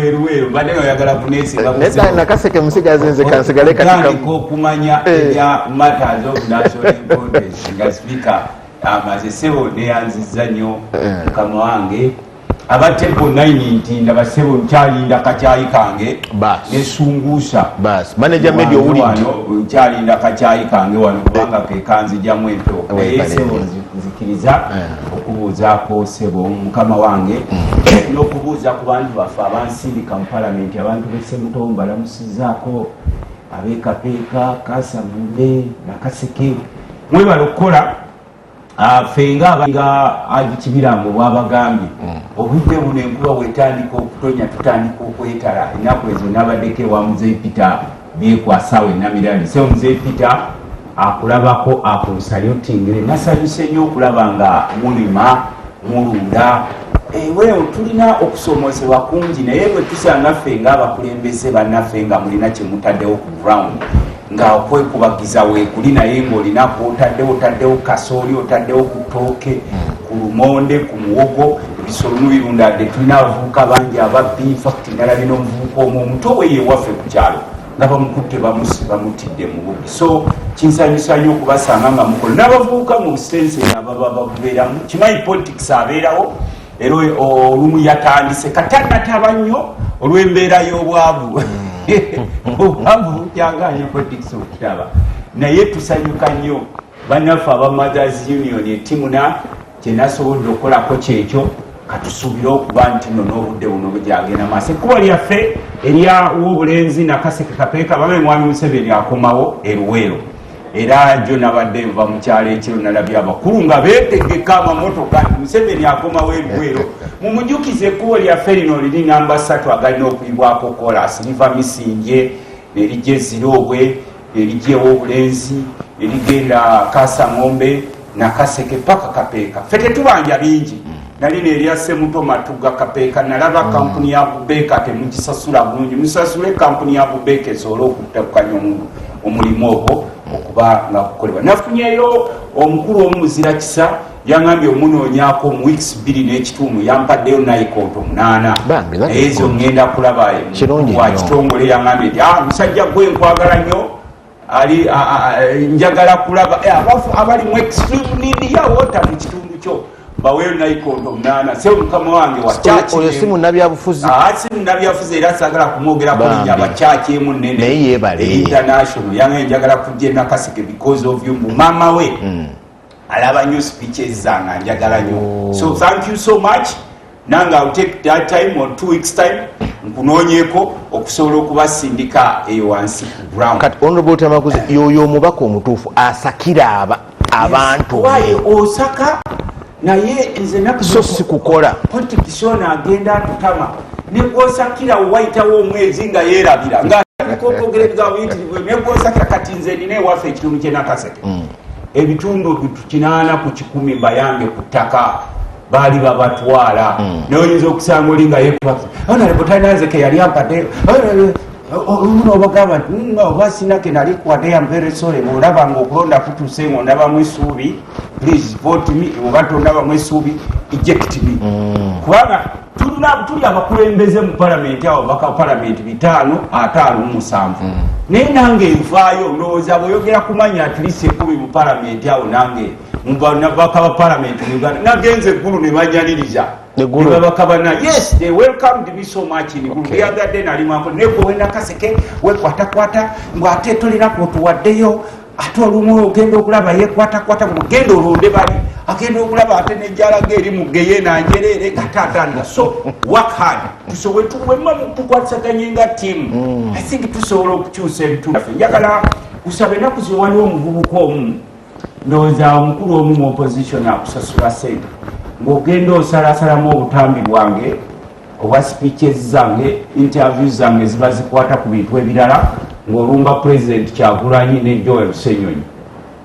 Eruwero bade oyagala kunesinga neta nakaseke musija zenze kansigale katika ko kumanya ya matters of national importance nga speaker amaze sebo ne yanziza nnyo kama wange abatempo 9 ndaba sebo nchalinda kachayi kange nesungusa bas manager media uli nchalinda kachayi kange wano kubanga ke kanzi jamwe ento sebo zikiriza okubuza ko sebo mukama wange n'okubuuza ku bantu baffe abansindika mu palamenti abantu b'Ssemutombo balamusizzaako abeekapeeka Kasamumbe Nakaseke mwebala okukola ffe nga Kibiramu bw'abagambye obudde buno enkuba bwetandika okutonya tutandika okwetala ennaku ezo n'abaddeko ewa Muzeeyi Peter byekwasaawo enamirali so Muzeeyi Peter akulabako akunsalyotingire nasanyuse nnyo okulaba nga mulima mulunda wewe tulina okusomozebwa kungi naye bwe tusanga ffe ng'abakulembeze bannaffe nga mulina kye mutaddewo ku ground nga okwekubagiza weekuli naye ng'olina otaddewo kasooli otaddewo ku ttooke ku lumonde ku muwogo ebisolo mubirundadde tulina abavubuka bangi ababbi infact nalabina omuvubuka omwo omuto we yewaffe ku kyalo nga bamukutte bamutidde mu bubbi so kinsanyusa nnyo okubasanga nga mukola n'abavubuka mu busense ababa babubeeramu kimanyi politics abeerawo ero olumu yatandise katanataba nnyo olw'embeera y'obwavu obwavu butyanganya politics okutaba naye tusanyuka nnyo bannaffe aba Mothers Union etimuna kyenasobodde okukolako kyekyo katusuubire okuba nti no n'obudde buno bujagenda maaso ekkubo lyaffe eryaw'obulenzi Nakaseke Kapeeka bame mwami Museveni akomawo eruweero era jo nabadde nva mu kyalo ekiro nalabye abakulu nga beetegeka amamotoka nti Museveni akomawo eruweero mumujukize ekkubo lyaffe lino liri namba 3 agalina okuyibwako kolas liva Misinje nerijja Ezirobwe nerijja ew'obulenzi nerigenda Kasamombe Nakaseke paka Kapeeka ffe tetubanja bingi nali nerya Ssemutombo Matuga Kapeeka nalaba kampuni ya Bubeeka temugisasula bulungi musasule kampuni ya Bubeeka esobola okuttakanya omulimu ogwo okuba nga kukolebwa nafunyeyo omukulu omuzira kisa yangambye omunoonyako mu weeks 2 n'ekituumu yampaddeyo nayikoto 8 ezo ngenda kulaba wa kitongole yangambye nti musajja gwe nkwagala nnyo ali njagala kulaba abali mu extreme need ya water mu kitundu kyo baweyo nayikoto 8 se mukama wange wa chachi oyo simu nabyabufuzi simu nabyabufuzi era sagala kumwogera ko ya bachachi emu nene yebale international yange njagala kujja Nakaseke because of you mama we alaba new speeches zanga njagala nyo so thank you so much nanga I'll take that time or 2 weeks time nkunoonyeko okusobola okubasindika eyo wansi ku ground kati honorable Tamakuzi yoyo mubaka omutuufu asakira abantu osaka naye nze so sikukola politician agenda tutama negwosakira wayitawo omwezi nga yeerabira nga kokogereza buyitirivu negwosakira kati nze nina ewaffe ekitundu kye Nakaseke ebitundu 8 ku 10 bayange ku ttaka baali babatwala noyinza okusanga oli nga yekwasa honorable yali ampadde olumu obagamba nti oba sinake nali kwadde am very sorry olaba nga okulonda kutuuse ngo ndabamu essuubi please vote me oba tondabamu essuubi eject me kubanga tuli abakulembeze mu palamenti awo baka palamenti 557 naye nange nvaayo ndowooza bweyogera kumanya at least 10 mu palamenti awo nange nabaka ba palamenti mu Uganda nagenze eggulu ne banyaniriza nebabakabana yes they welcomed me so much in the other day nalimampo nebo we Nakaseke wekwatakwata ng'ate tolina kwotuwaddeyo ate olumu ogenda okulaba yekwatakwata mugenda olonde bali agenda okulaba ate nejjalaga eri mugeye nanjereere gatatanda so work hard tusobole tuwema tukwasaganye nga team I think tusobola okukyusa ebitundu njagala kusaba ennaku zino waliwo omuvubuka omu ndowooza omukulu omu mu opposition akusasula sente ng'ogenda osalasalamu obutambi bwange obwa speeches zange interviews zange ziba zikwata ku bintu ebirala ng'olumba president Kyagulanyi ne Joel Ssenyonyi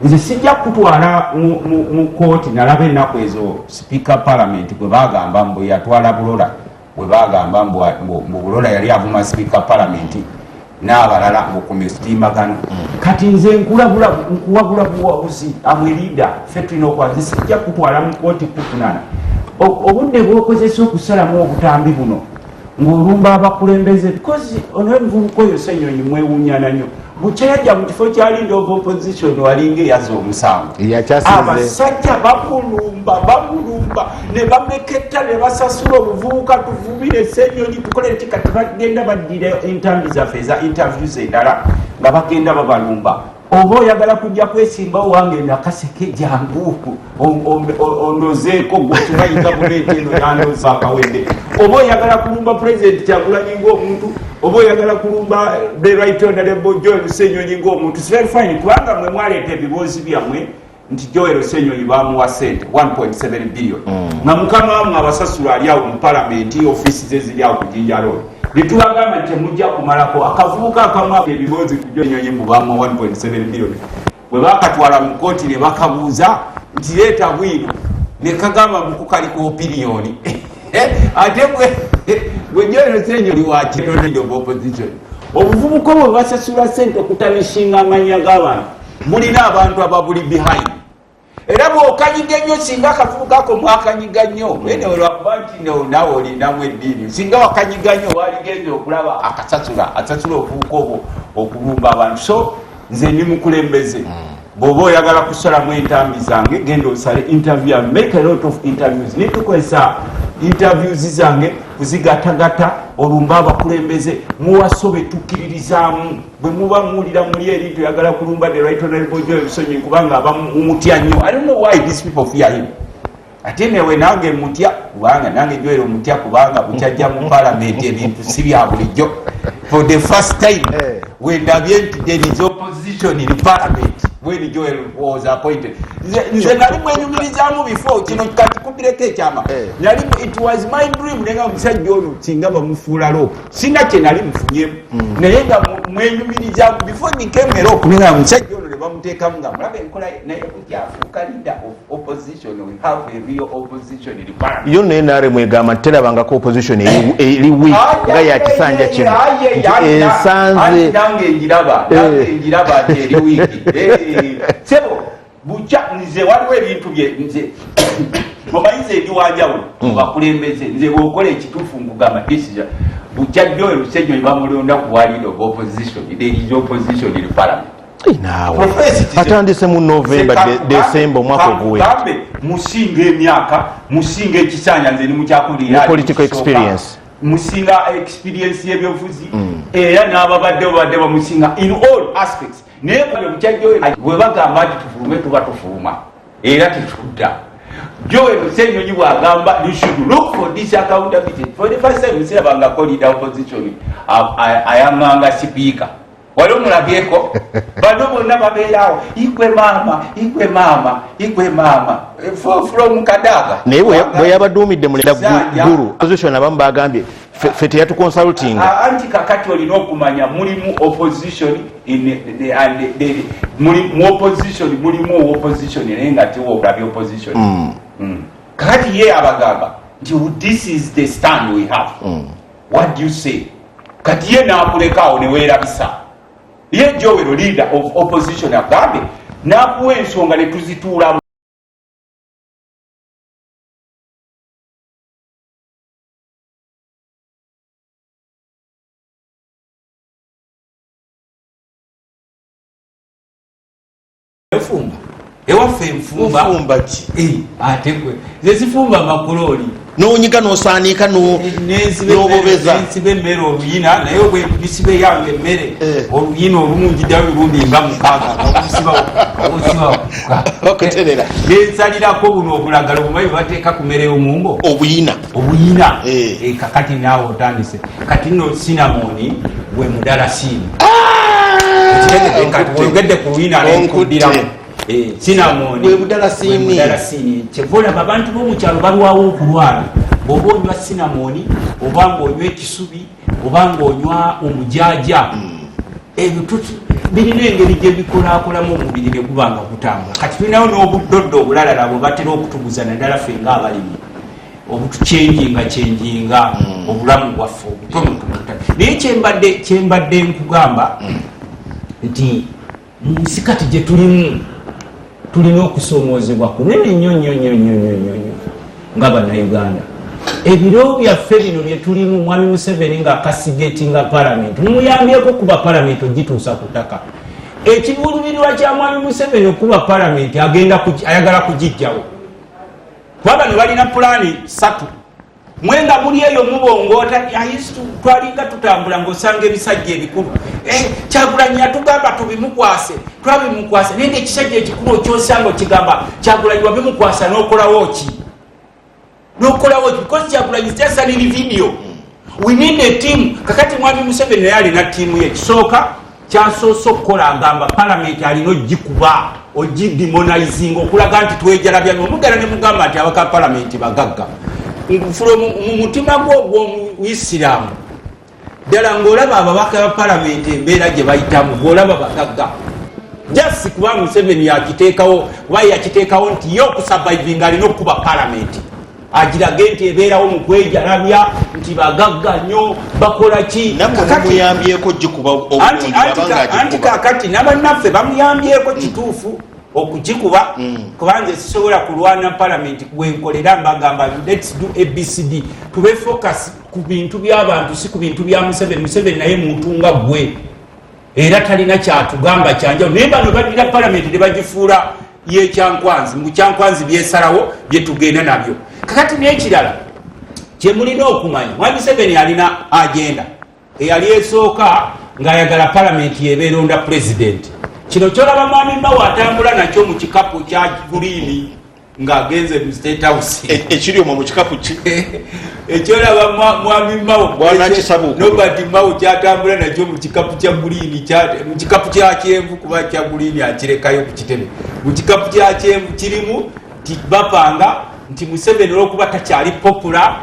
nze sijja kutwala mu kooti nalaba ennaku ezo speaker parliament bwe bagamba mbu yatwala Bulola bwe bagamba mbu Bulola yali avuma speaker parliament n'abalala okumestimbagano kati nze nkuwagula buwabuzi amwelida ffe tulina okwanze sijja kutwala mu kooti kutunana obudde bw'okozesa okusalamu obutambi buno ng'olumba abakulembeze because onenvubuka oyo Ssenyonyi mwewuunyana nnyo bukyayajja mu kifo kya leader of opposition walinga eyaza omusango abasajja bamulumba ne bameketta ne basasula obuvubuka tuvubire Ssenyonyi tukolere kikati bagenda baddira entambi zaffe eza interviews endala nga bagenda babalumba oba oyagala kujja kwesimbawo wange nakaseke jangu ondozeeko gwekimayinga buleeteno yandoza akawende oba oyagala kulumba president Kyagulanyi ng'omuntu oba oyagala kulumba the right honorable Joel Ssenyonyi ng'omuntu it's very fine kubanga mwe mwaleeta ebiboozi byammwe nti Joel Ssenyonyi bamuwa sente 1.7 billion nga mukama wamwe abasasula ali awo mu palamenti ofiisi ze ziri awo ku Jinja Road litubagamba nti temujja kumalako akavubuka akamu ebiboozi ku Ssenyonyi mubamuwa 1.7 billion bwe bakatwala mu kooti ne bakabuuza nti leeta bwiru ne kagamba mukukaliko opiniyoni ate bwe Joel Ssenyonyi wa leader of opposition obuvubuka bwe basasula sente okutanishinga amanya g'abantu mulina abantu ababuli behind era bw'okanyiga nnyo singa akavubuka ako mwakanyiga nnyo ene olwakuba nti nawe olinamu eddiini singa wakanyiga nnyo waligenza okulaba asasula obuvubuka obwo okulumba abantu so nze ndi mukulembeze bw'oba oyagala kusalamu entambi zange genda osale interview make a lot of interviews nitukozesa interviews zange kuzigatagata olumba abakulembeze muwasobe tukkiririzaamu bwe muba muwulira muli eri tuyagala kulumba the right honorable Joel Ssenyonyi kubanga abamumutya nnyo I don't know why these people fear him ate newe nange mutya kubanga nange Joel omutya kubanga bukyajja mu parliament ebintu si bya bulijjo for the first time wendabye nti there is opposition in parliament when Joel was appointed nze nali mwenyumirizaamu before kino kati kubireko ekyama nali it was my dream nenga omusajja ono singa bamufuula loop sina kye nali mufunyemu naye nga mwenyumirizaamu before nikeme loop nenga omusajja ono ne bamuteekamu nga mulabe enkola naye kukyafuuka leader of opposition we have a real opposition in parliament yo NRM egamba terabangako opposition eri weak nga yakisanja kino ensanze nange njiraba nti eri weak sebo bucha nze waliwo ebintu bye nze omayize ebiwanjawulo bakulembeze nze bwokola ekituufu ngugamba decision bucha Joel Ssenyonyi bamulonda ku leader of opposition there is opposition in parliament nawe atandise mu November December mwaka oguwedde musinga emyaka musinga ekisanja nze ni mukyakulira political experience musinga experience y'ebyobufuzi era n'ababadde bamusinga in all aspects naye bukyajjo bwe bagamba nti tufulume tuba tufuluma era tetudda Joel Ssenyonyi bwagamba you should look for this accountability for the first time sirabangako leader opposition ayanganga speaker wali omulabyeko bano bonna babeerawo ikwe mama from Kadaga naye bwe yabaduumidde mulenda guru opposition abamu bagambye fe teyatuconsulting anti kakati olina okumanya mulimu opposition mulimu opposition naye nga tiwo olabye opposition kakati ye abagamba nti this is the stand we have what do you say kati ye naakulekaawo ne weerabisa ye Joel leader of opposition agambe nakuwa ensonga ne tuzituulamu ewaffe enfumba ki ate gwe zezifumba makuloli nonyiga nosaanika nobobeza nsibe emmere oluyina naye bwe bisibe yange emmere oluyina olumungi ddala olundi nga mukaaga okuterera nensalirako buno obulagala obumanyi bateeka ku mmere y'omumbo obuyina kakati naawe otandise kati nno sinamoni gwe mudalasini oyogedde ku luyina nenkudiramu sinamoni gwe mudalasini kyevolaba abantu b'omukyalo balwawo okulwala bw'oba onywa sinamoni oba ng'onywa ekisubi oba ng'onywa omujaja ebyo birina engeri gye bikolaakolamu omubiri ne guba nga gutambula kati tulinawo n'obuddoddo obulala nabwe batera okutuguza naddala ffe ng'abalimi obutukyenjinga obulamu bwaffe obutonotono naye kyembadde nkugamba nti mu nsi kati gye tulimu tulina okusomoozebwa kunene nnyo nga bannayuganda ebiro byaffe bino bye tulimu mwami Museveni nga akasigetinga palamenti mumuyambyeko kuba palamenti ogituusa ku ttaka. Ekibulubirwa kya mwami Museveni okuba palamenti ayagala kugijjawo kuba bano balina pulaani 3 mwenga muli eyo mubongoota twalinga tutambula ng'osanga ebisajja ebikulu Kyagulanyi yatugamba tubimukwase twabimukwasa naye ekisajja ekikulu okyosanga okigamba Kyagulanyi wabimukwasa n'okolawo ki because Kyagulanyi teyasaliri video. We need a team. Kakati mwami Museveni naye alina tiimu ye. Ekisooka kyasoose okukola agamba palamenti alina ogikuba ogidemonizing okulaga nti twejalabya omugala ne mugamba nti abaka palamenti bagagga mu mutima gw'Omuisiraamu ddala ng'olaba ababaka ba palamenti embeera gye bayitamu ng'olaba bagagga just kuba Museveni yakiteekawo kuba yakiteekawo nti ye okusurvivinga alina okukuba palamenti agirage nti ebeerawo mu kwejalabya nti bagagga nnyo bakola ki namuyambyeko gikuba anti kakati n'abannaffe bamuyambyeko kituufu okugikuba kubanga sisobola kulwana palamenti gwenkolera mbagamba let's do ABCD tube focus ku bintu by'abantu si ku bintu bya Museveni naye muntu nga gwe era talina kyatugamba kyanja naye bano balina palamenti ne bagifuula y'ekyankwanzi mu kyankwanzi byesalawo bye tugenda nabyo. Kakati n'ekirala kye mulina okumanya mwami Museveni alina agenda eyali esooka ng'ayagala palamenti yebeeronda pulezidenti. Kino kyolaba mwami Mao atambula nakyo mu kikapu kya Green ng'agenze mu State House ekiri omwo mu kikapu ki ekyolaba mwami Mao Nobody Mao kyatambula nakyo mu kikapu kya Green mu kikapu kya kyenvu kuba kya Green akirekayo ku kitebe mu kikapu kya kyenvu kirimu bapanga nti Museveni olwokuba takyali popular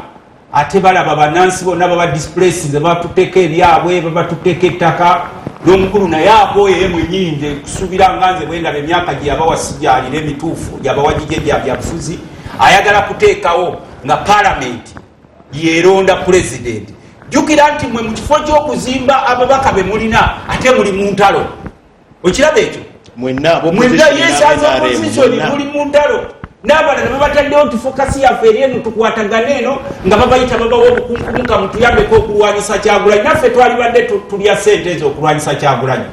ate balaba banansi bonna baba displaces babatuteeka ebyabwe babatuteeka ettaka n'omukulu naye akooye mwenyinje kusuubira nganze bwendaba emyaka gye yabawa sigyalira emituufu gyabawa gijejja byabufuzi ayagala kuteekawo nga palamenti yeeronda pulezidenti. Jjukira nti mwe mu kifo ky'okuzimba ababaka be mulina ate muli mu ntalo okiraba ekyo mwenna opposition muli mu ntalo n'abalala babataddewo nti fokasi yaffe eri eno tukwatagana eno nga babayita babawo obukunkumunka mutuyambeko okulwanyisa Kyagulanyi naffe twalibadde tulya ssente ezo okulwanyisa Kyagulanyi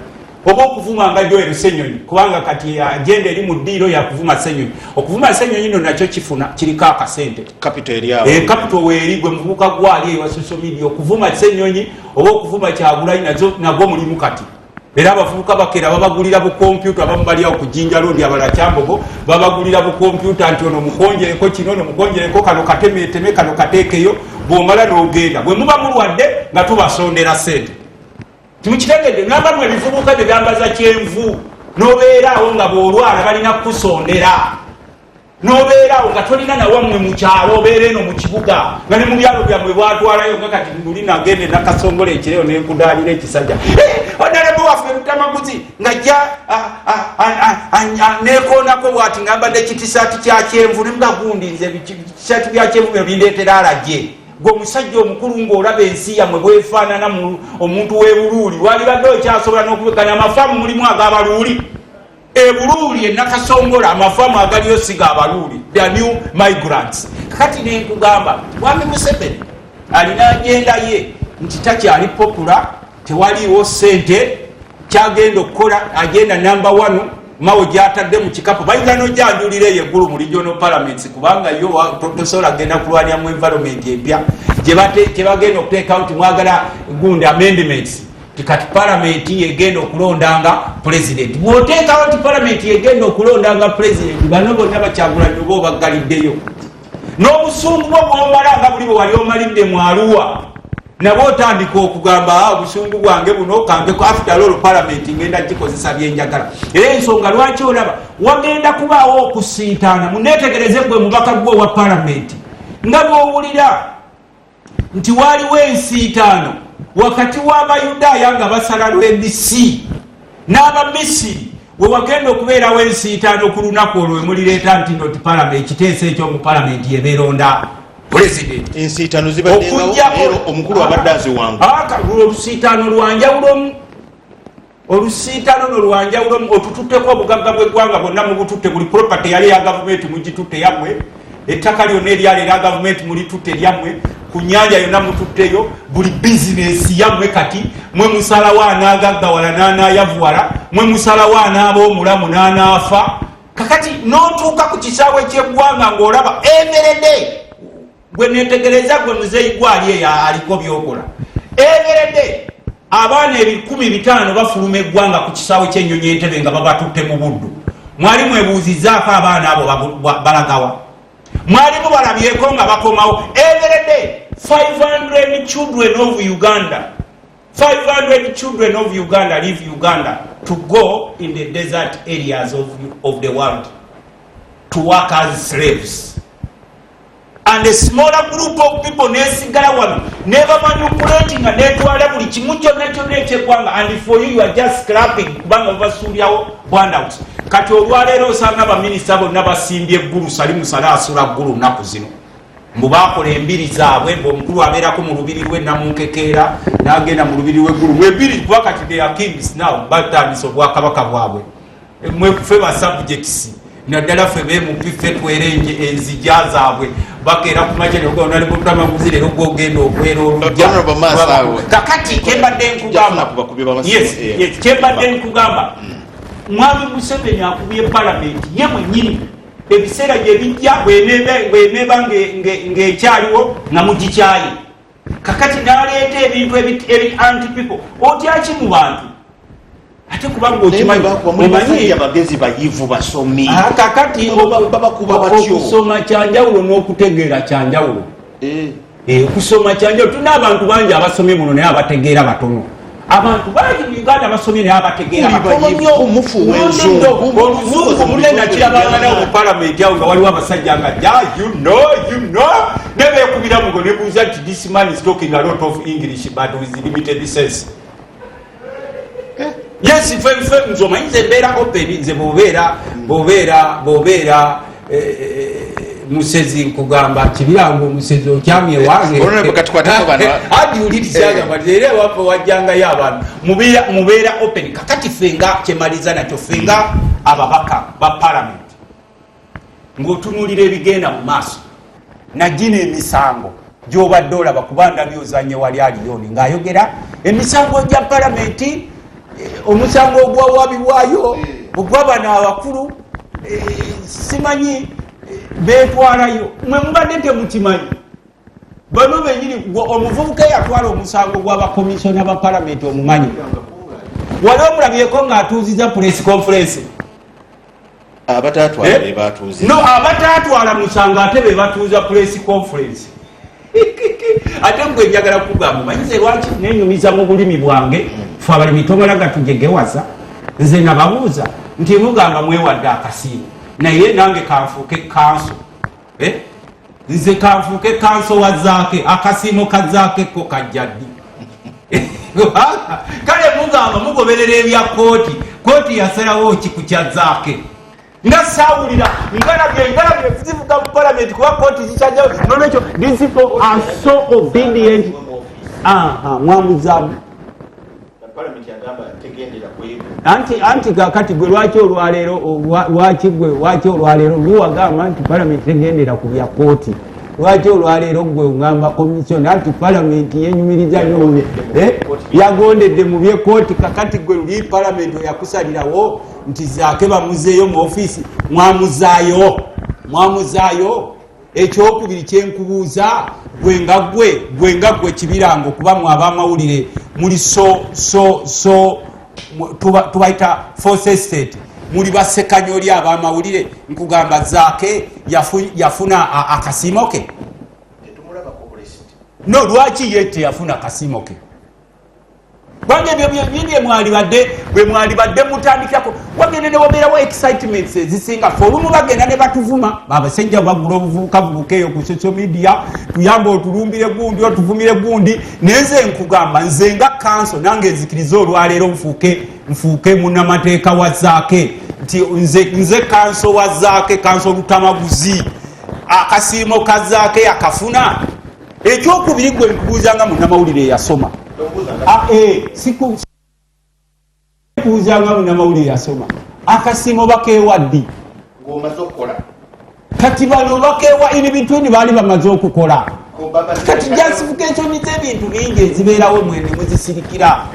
oba okuvuma nga Joel Ssenyonyi kubanga kati agenda eri mu ddiiro yakuvuma Ssenyonyi okuvuma Ssenyonyi no nakyo kifuna kiriko akasente capital weeri gwe muvubuka gwali ewa social media okuvuma Ssenyonyi oba okuvuma Kyagulanyi nagwo mulimu kati era abavubuka bakera babagulira bu kompyuta abamu bali awo ku Jinja Road abala Kyambogo babagulira bu kompyuta nti ono mukonjereko kino ono mukonjereko kano katemeteme kano kateekeyo bw'omala n'ogenda bwe muba mulwadde nga tubasondera ssente timukitegedde n'abamu ebivubuka bye byambaza kyenvu n'obeeraawo nga bw'olwala balina kukusondera n'obeeraawo nga tolina nawammwe mu kyalo obeera eno mu kibuga nga ne mu byalo byammwe bwatwalayo nga kati luli nagende nakasongola ekireo nenkudaalira ekisajja onalebe waffe Lutamaguzi ngajja nekoonako bwati ngambadde ekitisaati kya kyenvu nemugagundi nze ebitisaati bya kyenvu byo bindeetera alajje gwe omusajja omukulu ng'olaba ensi yammwe bwefaanana omuntu w'ebuluuli walibadde okyasobola n'okubekanya amafaamu mulimu ag'abaluuli ebuluuli enakasongola amafaamu agaliyo siga abaluuli the new migrants. Kati nenkugamba mwami Museveni alina agenda ye nti takyali popular tewaliiwo ssente kyagenda okukola agenda number 1 Mao gyatadde mu kikapu bayinza n'ojjanjulira eyeggulu mu regional parliaments kubanga yo tosobola agenda kulwanya mu environment empya gye bagenda okuteekawo nti mwagala gundi amendments tikati palamenti yegenda okulondanga president bw'oteekawo nti palamenti yegenda okulondanga president bano bonna Bakyagulanyi oba obaggaliddeyo n'obusungu bwo bw'omala nga buli bwe wali omalidde mu Arua nabwo otandika okugamba obusungu bwange buno kambeko after all palamenti ngenda gikozesa byenjagala era ensonga lwaki olaba wagenda kubaawo okusiitaana muneetegereze gwe mubaka gwe wa palamenti nga bw'owulira nti waaliwo ensiitaano wakati w'Abayudaaya nga basala lw'ebisi n'Abamisiri we wagenda okubeerawo ensiitaano ku lunaku olwo emulireeta nti noti palamenti ekiteeso ekyomu palamenti yebeeronda pulezidenti ensiitaano zibaddengawo omukulu abadde aziwanga olusiitaano lwanjawulomu olusiitaano no lwanjawulomu otututteko obugagga bw'eggwanga bwonna mubututte buli property yali ya gavumenti mugitutte yammwe ettaka lyonna eryaleero gavumenti muli tutte lyammwe ku nnyanja yonna mututteyo buli bizinesi yammwe kati mwe musalawo anaagaggawala n'anaayavuwala mwe musalawo anaaba omulamu n'anaafa kakati n'otuuka ku kisaawe ky'eggwanga ng'olaba everyday gwe netegereza gwe muzeeyi gwali eyo aliko byokola everyday abaana 15,000 bafuluma eggwanga ku kisaawe ky'ennyonyi Entebbe nga babatutte mu buddu. Mwali mwebuuzizaako abaana abo balagawa? Mwalimu balabyeko nga bakomawo everyday 500 children of Uganda. 500 children of Uganda leave Uganda to go in the desert areas of the world to work as slaves. And a smaller group of people nesigala wano never manipulating and netwala buli kimu kyonna kyonna ekyeggwanga, and for you are just scrapping kubanga basuulyawo handouts. Kati olwaleero osanga baminisita bonna basimbye eggulu Salimu Sale asula ggulu nnaku zino mbu baakola embiri zaabwe ng'omukulu abeerako mu lubiri lwe Namunkekeera n'agenda mu lubiri lw'eggulu mwebiri kuba kati they are kings now batandisa obwakabaka bwabwe mwefe ba subjects naddala ffe beemupi ffe twerenje enzija zaabwe bakeera ku makya negonalimutamaguzire leero gwogenda okwera olujja kakati kyembadde nkugamba Mwami Museveni akubye palamenti ye mwennyini ebiseera gye bijja bw'eneeba ng'ekyaliwo nga mugikyaye kakati n'aleeta ebintu ebi anti people otyaki mu bantu ate kubanga okimanyi abagezi bayivu basomi kakati okusoma kyanjawulo n'okutegeera kyanjawulo okusoma kyanjawulo tulina abantu bangi abasomye muno naye abategeera batono. Abantu bangi mu Uganda basomye naye abategeera batono nnyo. Oluzungu munene kirabangana mu palamenti awo nga waliwo abasajja nga you know nebeekubira mugo nebuuza nti this man is talking a lot of English but with limited sense. Yes, ffe nzomanyi nze mbeera open nze bw'obeera musezi nkugamba kibirango musezi okyamye wange adiwulirizaagamba era wapa wajjangayo abantu mubeera open. Kakati fenga kyemaliza nakyo fenga ababaka ba parliament ng'otunuulira ebigenda mu maaso nagina emisango gy'obadde olaba kubanga byozanye wali aliyoni ng'ayogera emisango gya palamenti omusango ogwawabibwayo ogw'abana abakulu simanyi beetwalayo mwe mubadde temukimanyi bano benyini omuvubuka eyatwala omusango gw'abakomisona ba palamenti omumanyi wali omulabyeko ng'atuuziza press conference abatatwala musango ate be batuuza press conference ate gwe njagala kugamba manyize lwaki nenyumiza mu bulimi bwange fe abalimi tomala tujegewaza nze nababuuza nti mugamba mwewadde akasiimo naye nange kanfuuke kanso nze kanfuuke kanso wazaake akasiimo kazaake ko kajjaddi kale mugamba mugoberera ebya kooti yasalawo ki ku kyazaake nga saawulira ngalabye zivuga mu palamenti kuba kooti zikyajjawo nolwekyo these people are so obedient. Mwamuzaamu anti kakati gwe lwaki olwaleero luwagamba nti palamenti tegendera ku bya kooti lwaki olwaleero gwe ngamba komisioni anti palamenti yenyumiriza nyo yagondedde mu byekooti kakati gwe luli palamenti oyakusalirawo nti zaake bamuzeeyo mu ofiisi mwamuzaayo ekyokubiri kyenkubuuza gwe nga gwe kibirango kuba mu abamawulire muli tubayita force estate muli basekanyoli abamawulire nkugamba zaake yafuna akasiimo ke no lwaki ye teyafuna akasiimo ke bange ebyo bwe mwalibadde mutandikirako wagenda ne wabeerawo excitements ezisinga fe olumu bagenda ne batuvuma abasajja bagula obuvubukavubuka eyo ku social media tuyamba otulumbire gundi otuvumire gundi nenze nkugamba nze nga kanso nange nzikiriza olwaleero nfuuke munnamateeka wa zaake nti nze kanso wa zaake kanso lutamaguzi akasiimo ka zaake akafuna ekyokubiri gwe nkubuuzanga munnamawulire eyasoma sikubuuzanga munnamawulire yasoma akasiimo bakeewaddi kati bano bakewa in between bali bamaze okukola kati justification z'ebintu bingi ezibeerawo mwene muzisirikira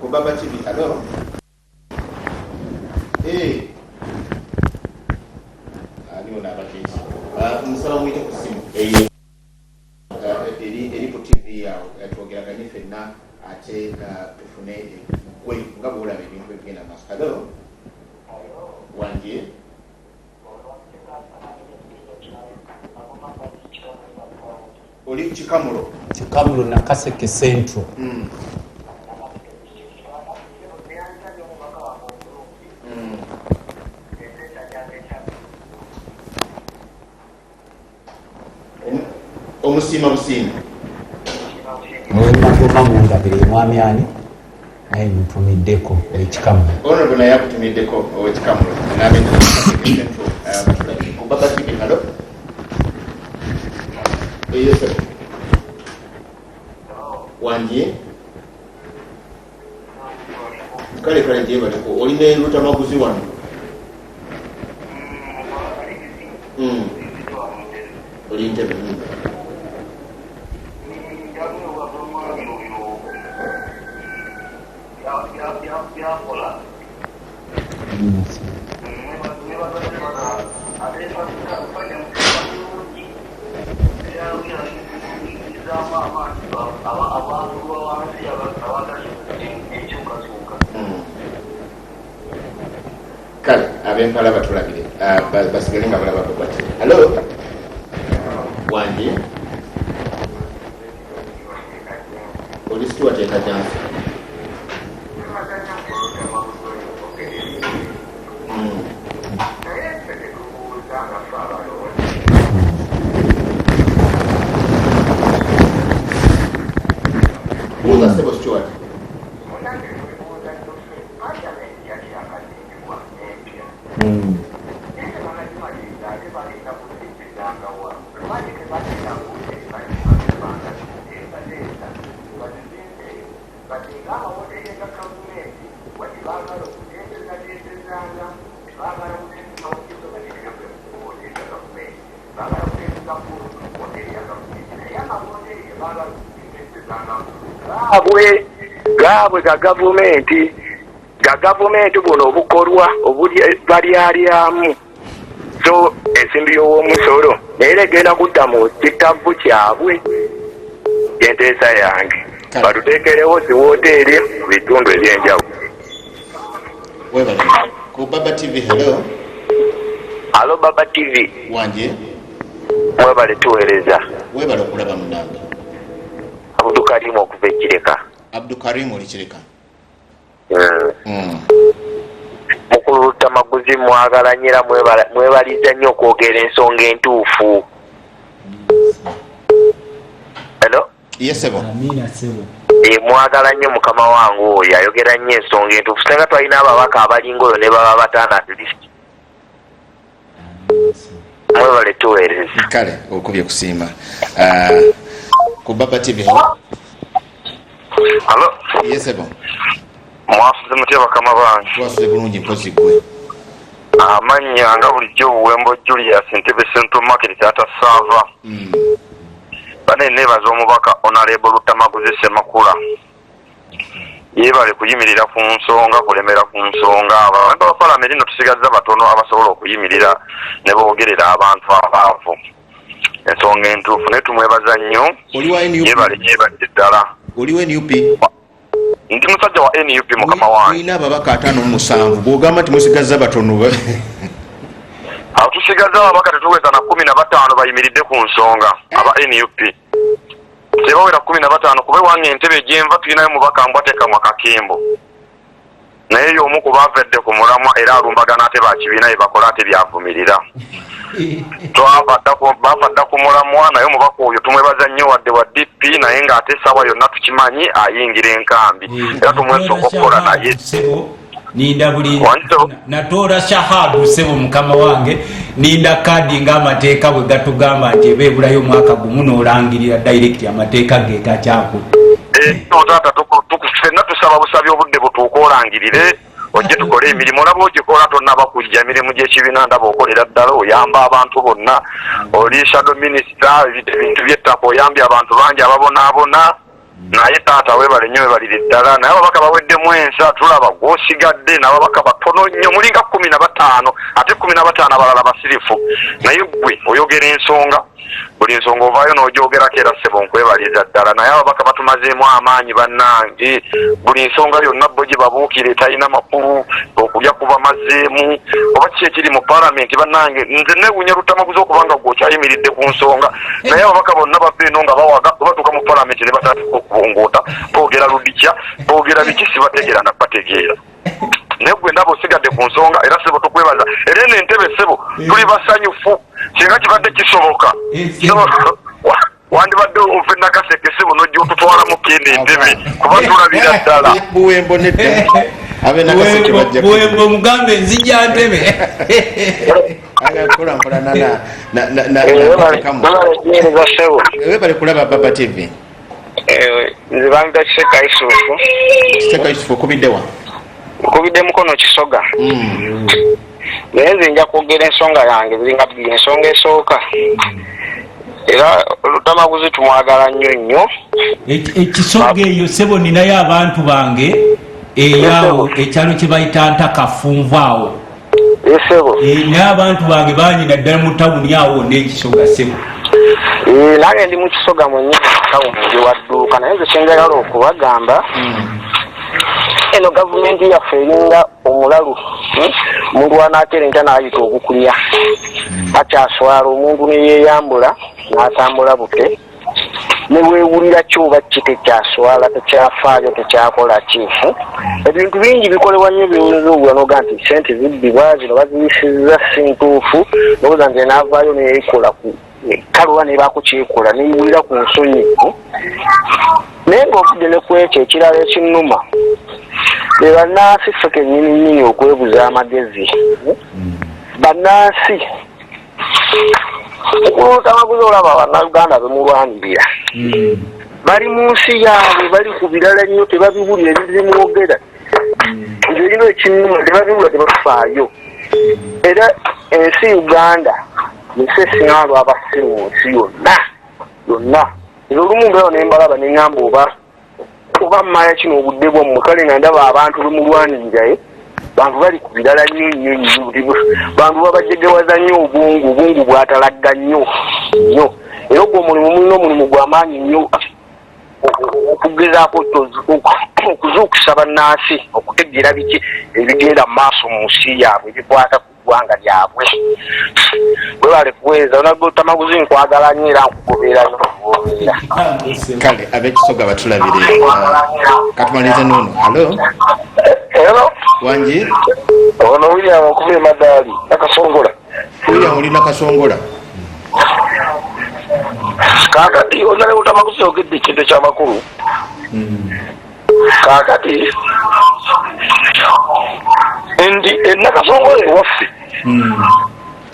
Kubaba TV, hello. Ani una abakezi. Musala mwite kusimu. Eri ku TV yao twogera ganye fenna ate tufune kwe ngabo olabe ebintu ebigenda maaso. Hello. Wanje. Oli Chikamulo. Chikamulo na Kaseke Central. Omusima mwemagoma mungabire mwami ani naye mutumiddeko ekikamu ono bona yakutumiddeko owekikamu nabe kubaba TV halo eyese wanje kale nje baliko olina eruta maguzi wano olintebe kale abempala batulabire basigale nga balaba bati halo wanje oli situwateeka jansi buuza sebo Stuart gaabwe ga gavumenti buno obukolwa obulyalyamu so ensimbi y'owomusolo naye egenda kudda mu kitavu kyabwe yenteesa yange batuteekerewo ziwoteeri mu bitundu ebyenjawulo. ku Baba TV hello. Halo Baba TV wanje mwebale tuweereza webale okulaba munange Abdulkarim okuva Ekireka. Abdulkarim oli Kireka. Mukuluta maguzi mwagalanyira mwebaliza nnyo okwogera ensonga entuufu. Hello? Yes sebo. Amina sebo. Mwagala nnyo mukama wange oyo ayogera nnyo ensonga entuufu. Singa twalina ababaka abalinga oyo ne baba bataana at least. Mwebale tuweereza. Kale okubye kusiima. Ku Baba TV hello. Halo? Yes sebo. Mwasuze mutya bakama bange. Twasuze bulungi mpozi gwe. Amanya nga bulijjo Buwembo Julius Ntebe Central Market Tata Sava. Bane nebaza omubaka Honorable Lutamaguzi Semakula. Yebale kuyimirira ku nsonga kulemera ku nsonga abantu ba parliament no tusigaza batono abasobola okuyimirira ne boogerera abantu abaavu. Ensonga entuufu ne tumwebaza nnyo. Yebale ddala. Oliwe NUP? Ndi musajja wa NUP mukama wange. Ina ababaka 57 bwogamba nti musigaza batono. Awo tusigaza ababaka tetuweza na 15 bayimiridde ku nsonga aba NUP. Tebawera 15 kuba wange Entebe gyenva tulinayo mubaka mbwateeka mu kakembo. Naye y'omu ku baavedde ku mulamwa era alumbagana ate bakibiina bye bakola ate byavumirira. Baafadda ku mulamwa naye omubaka oyo tumwebaza nnyo wadde wa DP naye ng'ate essaawa yonna tukimanyi ayingira enkambi era tumwesooka okukola naye. Ninda buli natora shahadu sebo mukama wange ninda kadi ng'amateeka bwe gatugamba nti ebeebulayo omwaka gumu n'olangirira direct amateeka ge gakyaku. Taata fenna tusaba busabi obudde butuuka olangirire ojje tukole emirimu olaba ogikola tonnaba kujja emirimu gy'ekibiina ndaba okolera ddala oyamba abantu bonna oli shadow minister ebintu by'ettaka oyambye abantu bangi ababonaabona naye taata webale nnyo webalire ddala naye ababaka baweddemu ensa tulaba gw'osigadde n'ababaka batono nnyo mulinga 15 ate 15 abalala basirifu naye gwe oyogera ensonga buli nsonga ovaayo n'ogyogerako era ssebo nkwebaliza ddala naye ababaka batumazeemu amaanyi bannange buli nsonga yonna bo gye babuukire talina makulu okulya kuba mazeemu oba kiki ekiri mu paalamenti bannange nze neewuunya Lutamaguzi okubanga gw'okyayimiridde ku nsonga naye ababaka bonna bava eno nga bawaga batuuka mu paalamenti ne batandika okubongoota boogera ludikya boogera biki sibategeera nabategeera naye gwe ndaba osigadde ku nsonga era ssebo tukwebaza era eno entebe ssebo tuli basanyufu singa kibadde kisoboka wandibadde ove nakaseke ssebo nojja otutwala mu kenda entebe kuba tulabira ddala buwembo nedda abe nakaseke bajja buwembo mugambe nzija ntebe agakola mpola na webale kulaba Baba TV nze banga Kiseka Yusufu. Kiseka Yusufu okubiddewa nkubidde mukono Kisoga. Naye nze nja kwogera ensonga yange ziringa bbiri. Ensonga esooka era Lutamaguzi tumwagala nnyo nnyo. Ekisoga eyo ssebo ninayo abantu bange eyaawo ekyalo kye bayita Ntakafunvu awo. Sebo naye abantu bange banyina ddala mu tawuni awo n'ekisoga ssebo. Nange ndi mu Kisoga mwennyini tawuni ndi wadduuka naye nze kyenjagala okubagamba eno gavumenti yaffe eringa omulalu omuntu wanaaterenta n'ayita obukulya akyaswala omuntu neyeyambula n'atambula bute neweewulira kyoba ki tekyaswala tekyafaayo tekyakola ki ebintu bingi bikolebwa nnyo biwuliza obula noga nti sente zibbibwa zino baziyisizza si ntuufu nobuza nti naavaayo neyeyikola kaluwa nebaako kyekola neyiwulira ku nsonyi naye ng'ovudde ne ku ekyo ekirala ekinnuma bannansi ffe kennyini okwebuza amagezi bannansi Lutamaguzi olaba bannayuganda bemulwanirira bali mu nsi yaabwe bali ku birala nnyo tebabiwulira ebizimwogera nze erino ekinnuma tebabiwula tebafaayo era ensi Uganda nsi esinga lwabasi mu nsi yonna era olumu mbeewo nembalaba neŋŋamba oba mmaya kino obudde bwammwe kale nga ndaba abantu bemulwaniriraye bantu bali ku birala nnyo bantu babajegewaza nnyo obwongu bwatalagga nnyo era ogwo omulimu mulina omulimu gw'amaanyi nnyo okugezaako okuzuukusa bannansi okutegeera biki ebigenda mu maaso mu nsi yaabwe ebikwata ku ggwanga lyabwe webale kuweeza onagwe Lutamaguzi nkwagala nnyo era nkugobeera nyokugobeera kale ab'Ekisoga batulabire katumalirize nono Hello wangi ono William okuva Madaali Nakasongola William oli Nakasongola kakati onale Lutamaguzi ogedde ekintu ekyamakulu kakati ndi Nakasongola ewaffe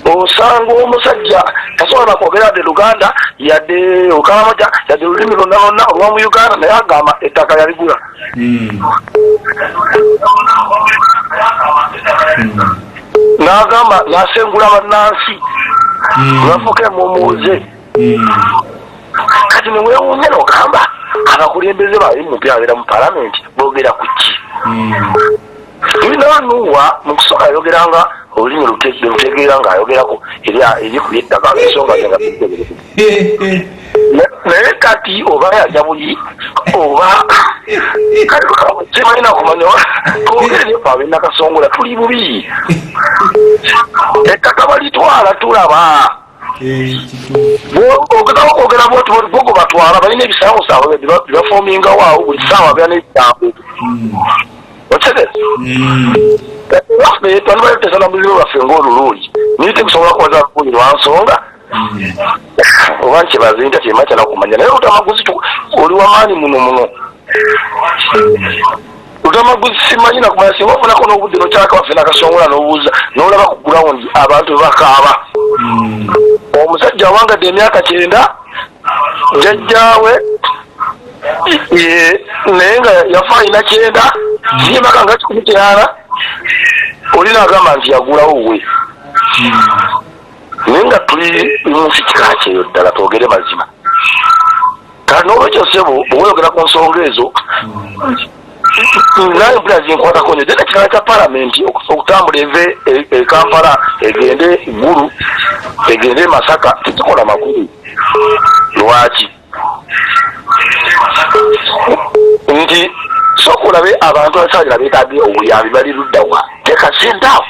osanga omusajja tasobola kwogera yadde Luganda yadde Okalamaja yadde olulimi lwonna lwonna olwa mu Uganda naye agamba ettaka yaligula n'agamba yasengula bannansi bafuke mumuuze kati neweewuunya n'ogamba abakulembeze bali mu byabeera mu paalamenti boogera ku ki tulina Nuuwa mu Kisoga ayogeranga olulimi lutegeera ng'ayogerako eri ku yettaka ensonga ze nga naye kati oba yajja buli oba kati kimalina kumanya twogere nyo abe Nakasongola tuli bubi ettaka balitwala tulaba ogezako kwogera boti bogo batwala balina ebisaawoosaawo bibafoomingawo awo buli ssaawa bya n'ebisambo otegeze twandibaletesana muliro lwaffe ng'oluluuli niyo tekusobola kuwaza lukuuli lwa nsonga oba nkibaze nta kyema kyana kumanya naye Lutamaguzi oli wamaanyi muno Lutamaguzi simanyi nakumanya singa ofunako n'obudde nokyaka waffe Nakasongola n'obuuza n'olaba ku gurawundi abantu bakaaba omusajja awangadde emyaka 9 jjajjaawe naye nga yafa alina 9 ziyimaka nga 19 olina agamba nti yagulawo we naye nga tuli munsi kika kyeyo ddala twogere mazima kati n'olwekyo ssebo bweyogera ku nsonga ezo naye mpira zinkwatako nyo dena kirala kya palamenti okutambula eve e Kampala egende Gulu egende Masaka tekikola makulu lwaki nti soka olabe abantu abasagira beetaaga obuyambi bali luddawa tekasentaawo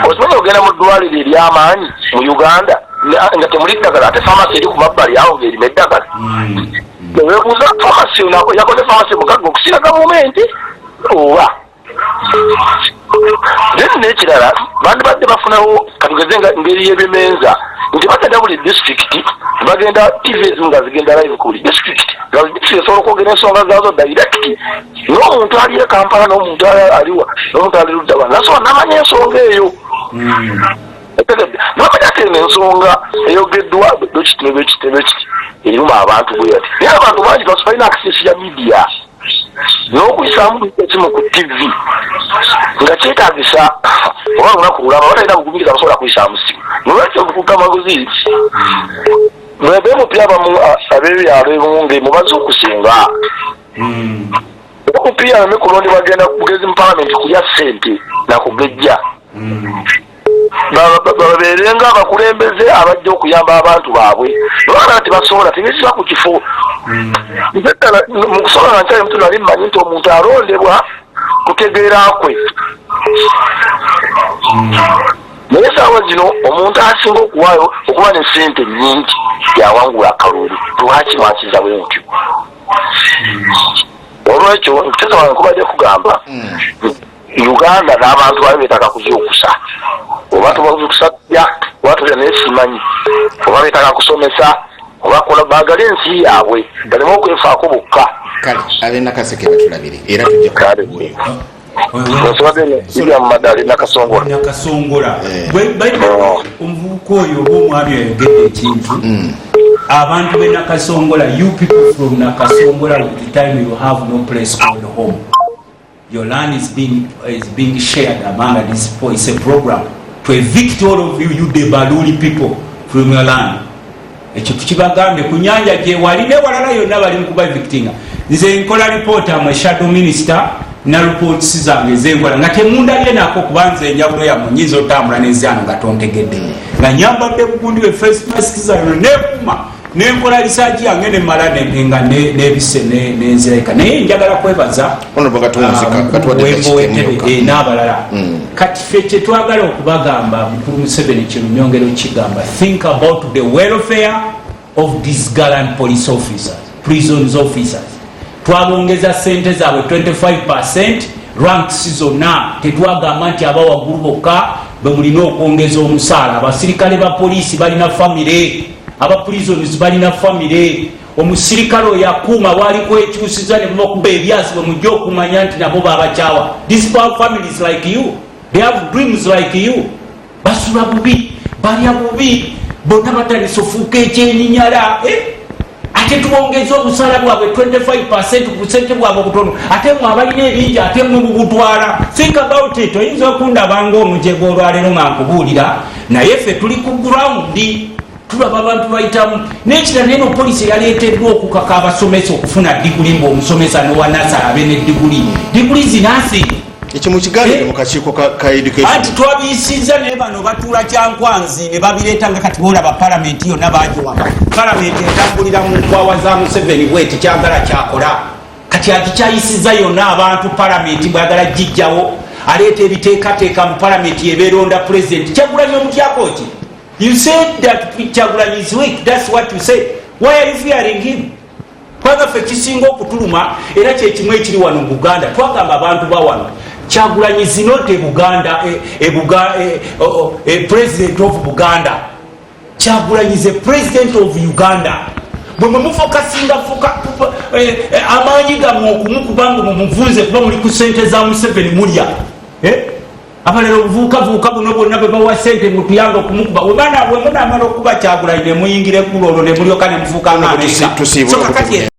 osimanya ogenda mu ddwaliro ery'amaanyi mu Uganda nga temuli ddagala ate famasi eri ku mabbali awo ng'erima eddagala webuuza famasi yakoze famasi mugagga okusiira gavumenti oba then n'ekirala bandibadde bafunawo katugeze nga ngeri y'ebimenza nti batenda buli disitulikiti bagenda tvs nga zigenda live ku buli disitulikiti esobola okwogera ensonga zaazo direct n'omuntu ali e Kampala n'omuntu aliwa n'omuntu ali luddawa nasobola namanya ensonga eyo namanya tena ensonga eyogeddwa ekitebe kiti erimu abantu bweyati naye abantu bangi basibalina access ya media n'okuyisaamu ekimu ku tv nga kyetaagisa oba lunaku lulaba batalina bugumiriza basobola kuyisaamu simu nolwekyo okukamaguzi mwebe mupya abamu ab'ebyalo ebimu ng'emubazi okusinga okupiira nemikulonde bagenda kugezi mu palamenti kulya ssente nakugejja babeerenga abakulembeze abajja okuyamba abantu baabwe lwala tebasobola tebisiba ku kifo mu kusobola nga nkyali mutu nali mmanyi nti omuntu alondebwa kutegeera kwe naye saawa zino omuntu asinga okuwaayo okuba ne ssente nnyingi yawangula akalulu lwaki mwakiza bwe mutyo olwekyo nkiteza wange kubadde kugamba Uganda n'abantu babe beetaaga kuzuukusa oba tubazuukusa oba tulya naye simanyi oba beetaaga kusomesa oba kola baagala ensi yaabwe baleme okwefaako bokka kale ab'e Nakaseke batulabire era tujja kubaoyo William Madali Nakasongola omuvubuka oyo oba omwami ayogedde ekintu abantu b'e Nakasongola you people from Nakasongola with the time you have no place called home. Your land is being shared among this. It's a program to evict all of you the Baluli people from your land. Ekyo tukibagambe ku nyanja gye wali ne walala yonna bali mukuba evictinga. Nze nkola report am shadow minister na report zange zengola nga temundabye nako kubanza enjawulo ya munyizo otambula n'ezyano nga tontegedde. Nga nyambadde bugundi we first mask zange nekuma nenkola research yange ne mala nga nebise nenzireka naye njagala kwebaza n'abalala kati ffe kyetwagala okubagamba mukulu Museveni kino nyongero kigamba think about the welfare of these gallant police officers prisons officers twabongeza sente zaabwe 25% ranks zonna tetwagamba nti abawagulu bokka bwe mulina okwongeza omusaala abasirikale ba poliisi balina famire aba prisons balina famire omusirikale oyo akuuma waliko ekyusiza ne mubakuba ebyasi bwe mujja okumanya nti nabo babakyawa these families like you they have dreams like you basula bubi balya bubi bonna batandise ofuuka ekyenyinyala ate tubongeza obusaala bwabwe 25% ku busente bwabwe obutono ate mwe abalina ebingi ate mwe bubutwala think about it oyinza okundabanga omujego olwaleero nga nkubuulira naye ffe tuli ku ground tulaba abantu bayitamu n'ekira neno poliisi yaleeteddwa okukaka abasomesa okufuna diguli ng'omusomesa nowanasa abe ne diguli zinasi ekyo mukigalire mu kakiiko ka education anti twabiyisizza naye bano batuula kyankwanzi ne babireeta nga kati boolaba palamenti yonna bagiwaka palamenti etambulira mu nkwawa za Museveni bweti kyagala kyakola kati agikyayisizza yonna abantu palamenti bwagala gijjawo aleeta ebiteekateeka mu palamenti ebeeronda pulezidenti Kyagulanyi omutyako ki you said that Kyagulanyi is weak that's what you said why are you fearing him kwaga ffe kisinga okutuluma era kyekimu ekiri wano mu Buganda twagamba abantu ba wano Kyagulanyi is not a Buganda a president of Buganda Kyagulanyi is a president of Uganda bwe mumufokasinga amaanyi gammwe okumukubanga mumuvunze kuba muli ku ssente za Museveni mulya abalala obuvuukavuuka buno bwonna bwe bawa ssente mutuyanga okumukuba wemunamala okuba Kyagulanyi ne muyingire eggulu olwo ne mulyoka ne mufuuka nga Amerika